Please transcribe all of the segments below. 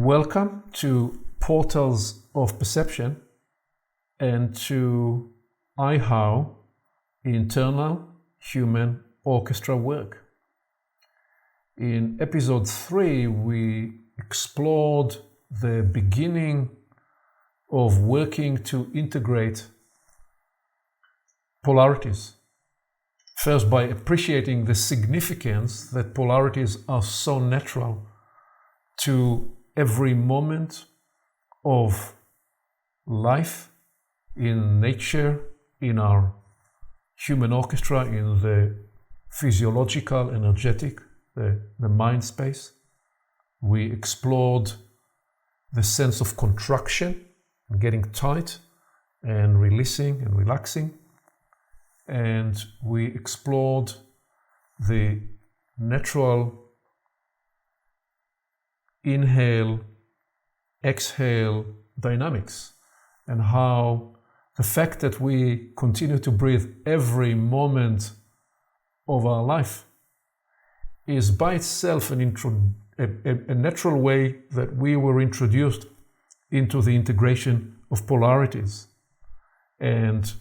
Welcome to Portals of Perception and to IHOW, Internal Human Orchestra Work. In episode 3, we explored the beginning of working to integrate polarities. First, by appreciating the significance that polarities are so natural to every moment of life, in nature, in our human orchestra, in the physiological, energetic, the mind space. We explored the sense of contraction, getting tight and releasing and relaxing. And we explored the natural inhale, exhale dynamics, and how the fact that we continue to breathe every moment of our life is by itself a natural way that we were introduced into the integration of polarities. And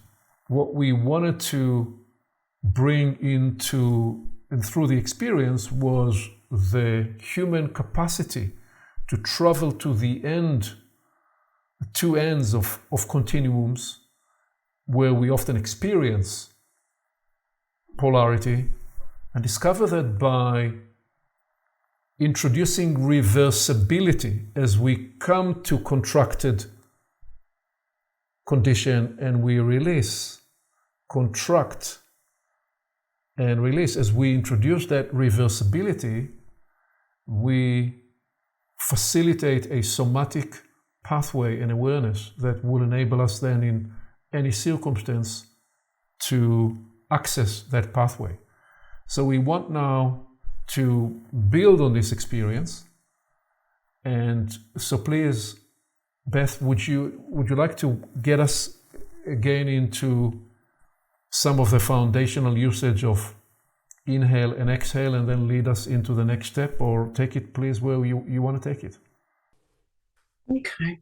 what we wanted to bring into and through the experience was the human capacity to travel to the end, the two ends of continuums, where we often experience polarity, and discover that by introducing reversibility as we come to contracted condition and we release, contract and release, as we introduce that reversibility, we facilitate a somatic pathway and awareness that will enable us then in any circumstance to access that pathway. So we want now to build on this experience. And so please, Beth, would you like to get us again into some of the foundational usage of inhale and exhale, and then lead us into the next step, or take it, please, where you want to take it? Okay.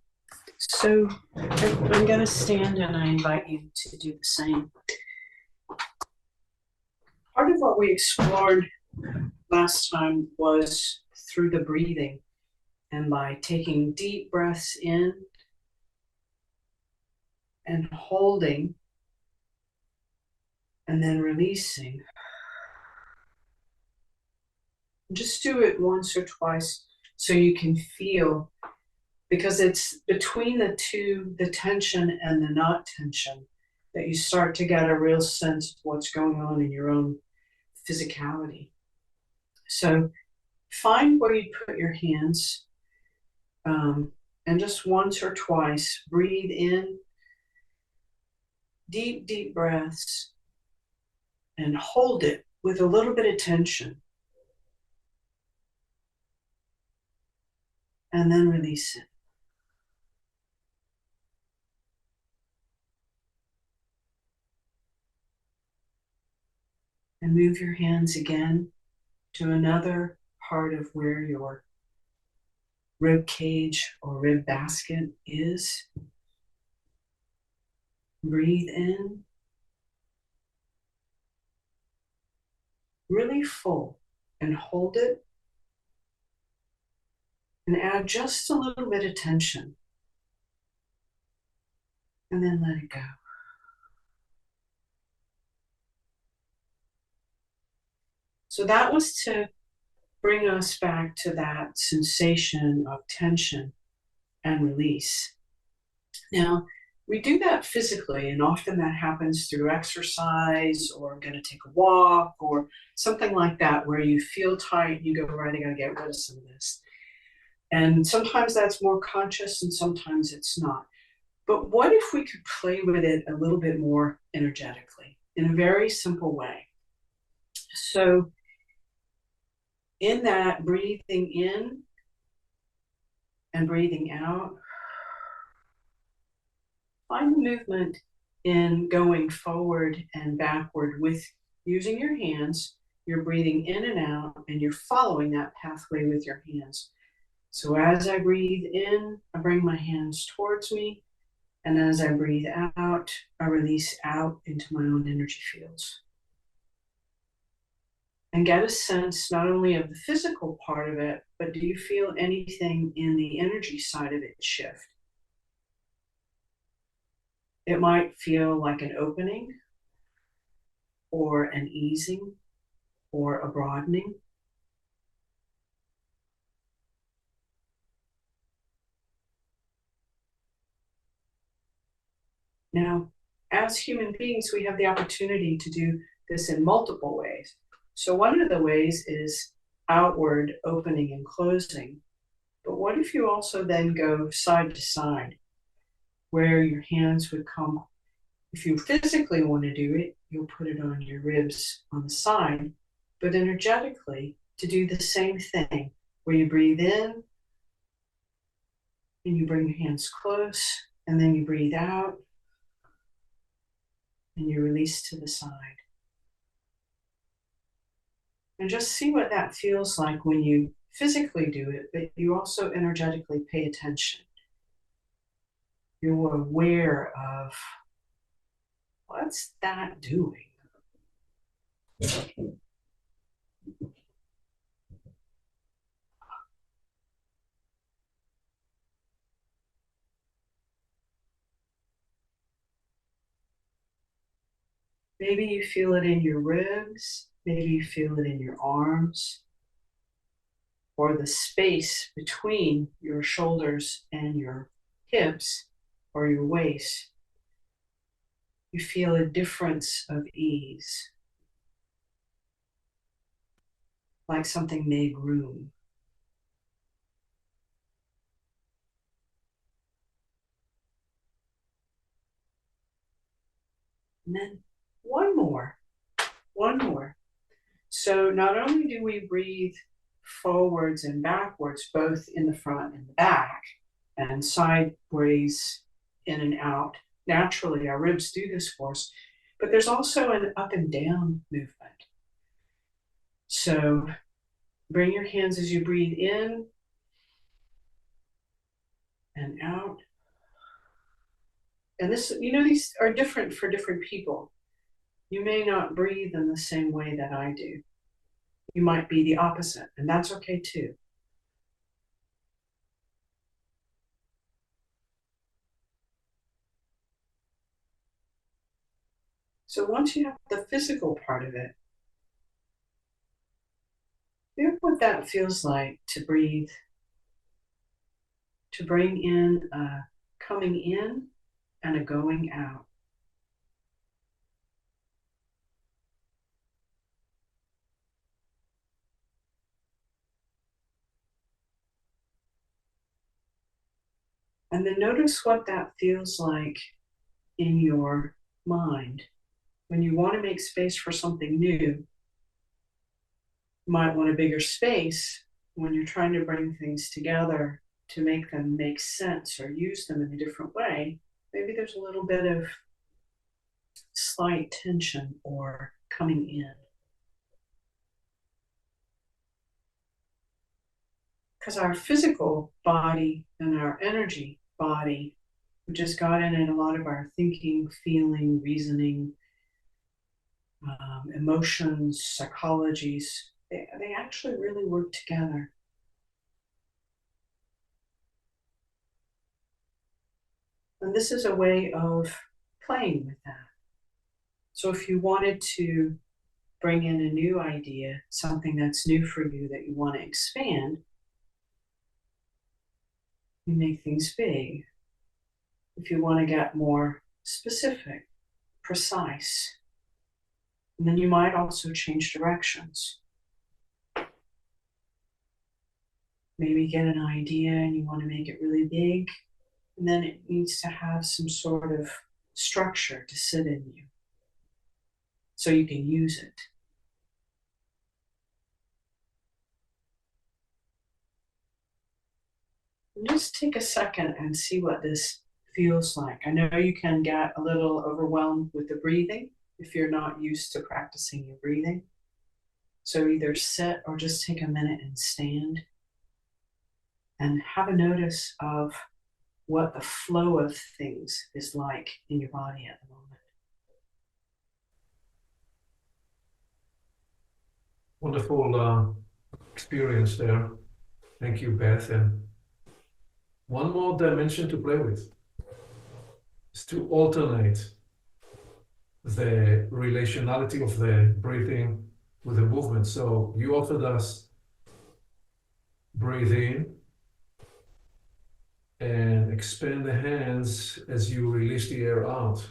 So I'm going to stand and I invite you to do the same. Part of what we explored last time was through the breathing, and by taking deep breaths in and holding and then releasing. Just do it once or twice so you can feel, because it's between the two, the tension and the not tension, that you start to get a real sense of what's going on in your own physicality. So find where you put your hands, and just once or twice breathe in, deep, deep breaths, and hold it with a little bit of tension. And then release it. And move your hands again to another part of where your rib cage or rib basket is. Breathe in. Really full, and hold it. And add just a little bit of tension. And then let it go. So that was to bring us back to that sensation of tension and release. Now, we do that physically, and often that happens through exercise, or going to take a walk, or something like that, where you feel tight, you go, right, I got to get rid of some of this. And sometimes that's more conscious and sometimes it's not. But what if we could play with it a little bit more energetically in a very simple way? So in that breathing in and breathing out, find the movement in going forward and backward with using your hands. You're breathing in and out, and you're following that pathway with your hands. So as I breathe in, I bring my hands towards me. And as I breathe out, I release out into my own energy fields. And get a sense not only of the physical part of it, but do you feel anything in the energy side of it shift? It might feel like an opening or an easing or a broadening. Now, as human beings, we have the opportunity to do this in multiple ways. So one of the ways is outward opening and closing. But what if you also then go side to side, where your hands would come? If you physically want to do it, you'll put it on your ribs on the side, but energetically to do the same thing, where you breathe in and you bring your hands close, and then you breathe out and you release to the side. And just see what that feels like when you physically do it, but you also energetically pay attention. You're aware of what's that doing? Maybe you feel it in your ribs, maybe you feel it in your arms, or the space between your shoulders and your hips or your waist. You feel a difference of ease, like something made room. And then one more. So not only do we breathe forwards and backwards, both in the front and the back, and sideways in and out. Naturally, our ribs do this for us, but there's also an up and down movement. So bring your hands as you breathe in and out. And this, these are different for different people. You may not breathe in the same way that I do. You might be the opposite, and that's okay too. So once you have the physical part of it, feel what that feels like to breathe, to bring in a coming in and a going out. And then notice what that feels like in your mind. When you want to make space for something new, you might want a bigger space. When you're trying to bring things together to make them make sense or use them in a different way, maybe there's a little bit of slight tension or coming in. Because our physical body and our energy body, which has gotten in a lot of our thinking, feeling, reasoning, emotions, psychologies, they actually really work together. And this is a way of playing with that. So if you wanted to bring in a new idea, something that's new for you that you want to expand, you make things big. If you want to get more specific, precise, and then you might also change directions. Maybe get an idea and you want to make it really big, and then it needs to have some sort of structure to sit in you so you can use it. And just take a second and see what this feels like. I know you can get a little overwhelmed with the breathing if you're not used to practicing your breathing. So either sit or just take a minute and stand. and have a notice of what the flow of things is like in your body at the moment. Wonderful experience there. Thank you, Beth. And one more dimension to play with is to alternate the relationality of the breathing with the movement. So you offered us breathe in and expand the hands as you release the air out.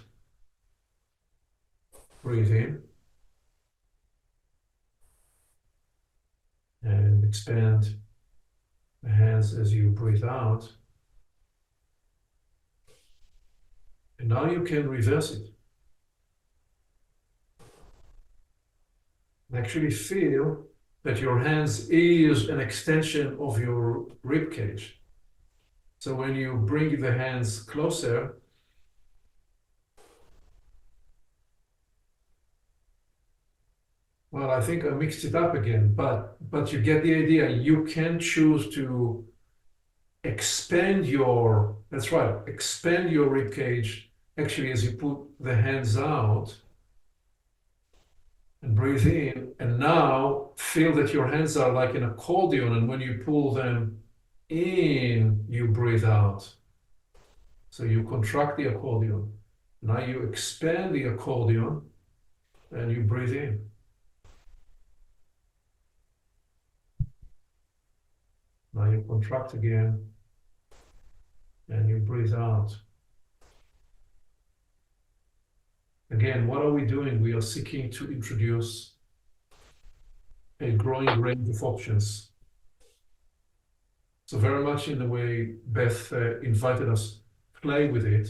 Breathe in and expand the hands as you breathe out. And now you can reverse it. And actually feel that your hands is an extension of your rib cage. So when you bring the hands closer, well, I think I mixed it up again, but you get the idea. You can choose to expand your, that's right, expand your rib cage actually as you put the hands out and breathe in. And now feel that your hands are like an accordion, and when you pull them in, you breathe out. So you contract the accordion. Now you expand the accordion and you breathe in. Now you contract again and you breathe out. Again, what are we doing? We are seeking to introduce a growing range of options. So very much in the way Beth invited us to play with it,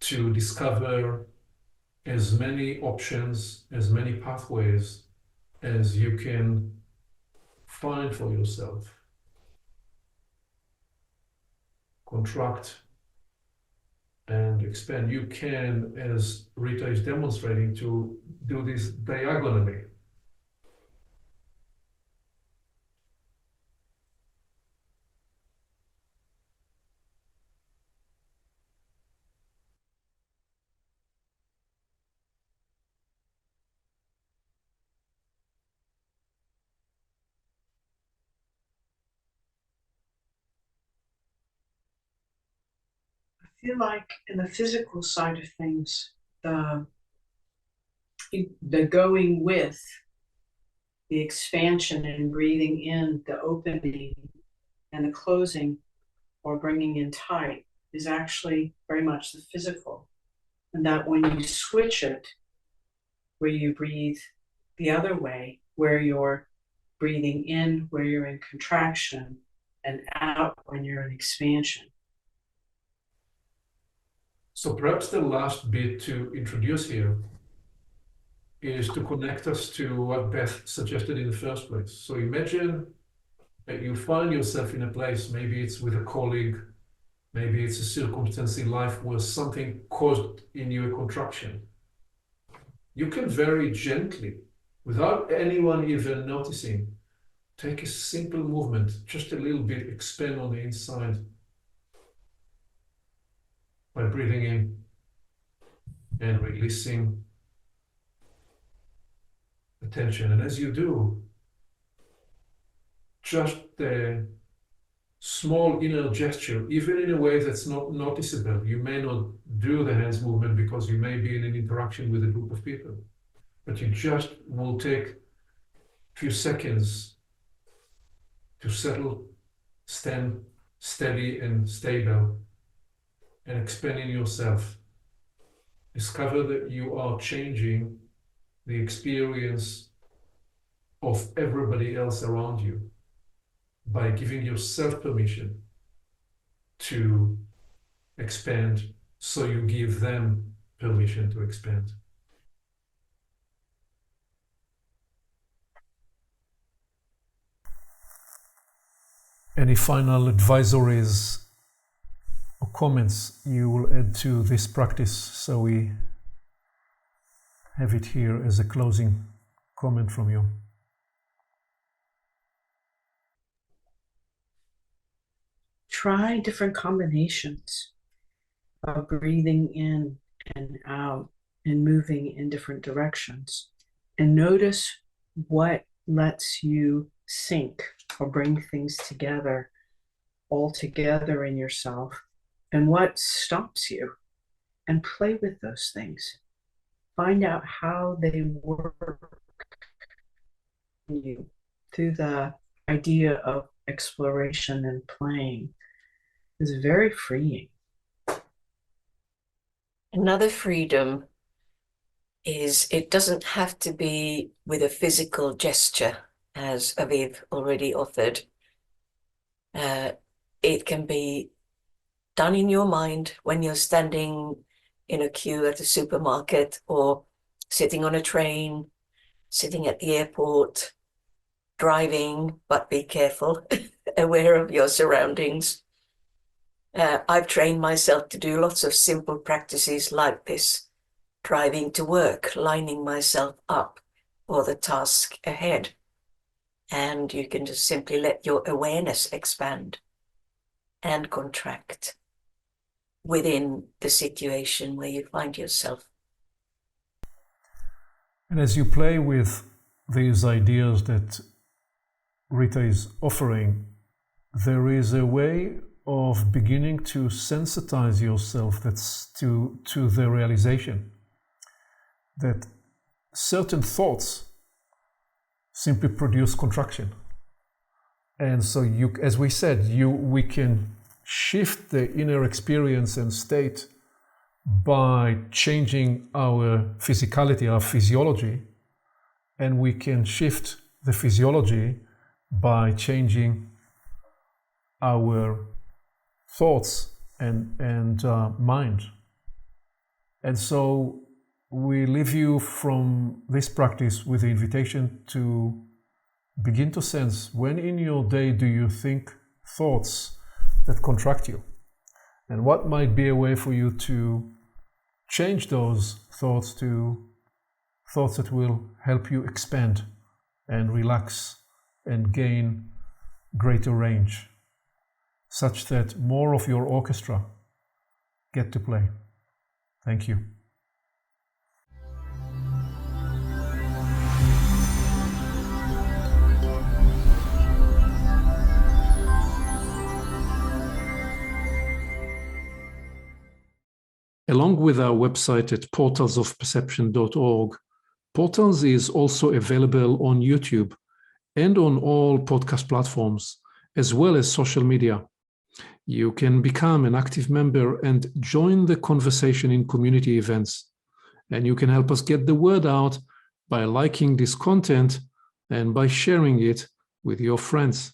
to discover as many options, as many pathways as you can find for yourself. Contract and expand. You can, as Rita is demonstrating, to do this diagonally. I feel like in the physical side of things, the going with the expansion and breathing in, the opening and the closing or bringing in tight is actually very much the physical. And that when you switch it, where you breathe the other way, where you're breathing in, where you're in contraction, and out when you're in expansion. So perhaps the last bit to introduce here is to connect us to what Beth suggested in the first place. So imagine that you find yourself in a place, maybe it's with a colleague, maybe it's a circumstance in life where something caused in you a contraction. You can very gently, without anyone even noticing, take a simple movement, just a little bit, expand on the inside by breathing in and releasing the tension. And as you do, just the small inner gesture, even in a way that's not noticeable. You may not do the hands movement because you may be in an interaction with a group of people, but you just will take a few seconds to settle, stand steady and stable, and expanding yourself. Discover that you are changing the experience of everybody else around you by giving yourself permission to expand, so you give them permission to expand. Any final advisories or comments you will add to this practice, so we have it here as a closing comment from you? try different combinations of breathing in and out and moving in different directions. And notice what lets you sync or bring things together all together in yourself, and what stops you, and play with those things. Find out how they work in you through the idea of exploration and playing is very freeing. Another freedom is it doesn't have to be with a physical gesture, as Aviv already offered. It can be done in your mind when you're standing in a queue at a supermarket, or sitting on a train, sitting at the airport, driving, but be careful, aware of your surroundings. I've trained myself to do lots of simple practices like this, driving to work, lining myself up for the task ahead. And you can just simply let your awareness expand and contract within the situation where you find yourself. And as you play with these ideas that Rita is offering, there is a way of beginning to sensitize yourself to the realization that certain thoughts simply produce contraction. And so as we said, we can shift the inner experience and state by changing our physicality, our physiology, and we can shift the physiology by changing our thoughts and mind. And so we leave you from this practice with the invitation to begin to sense when in your day do you think thoughts that contract you, and what might be a way for you to change those thoughts to thoughts that will help you expand and relax and gain greater range, such that more of your orchestra get to play. Thank you. Along with our website at portalsofperception.org, Portals is also available on YouTube and on all podcast platforms, as well as social media. You can become an active member and join the conversation in community events. And you can help us get the word out by liking this content and by sharing it with your friends.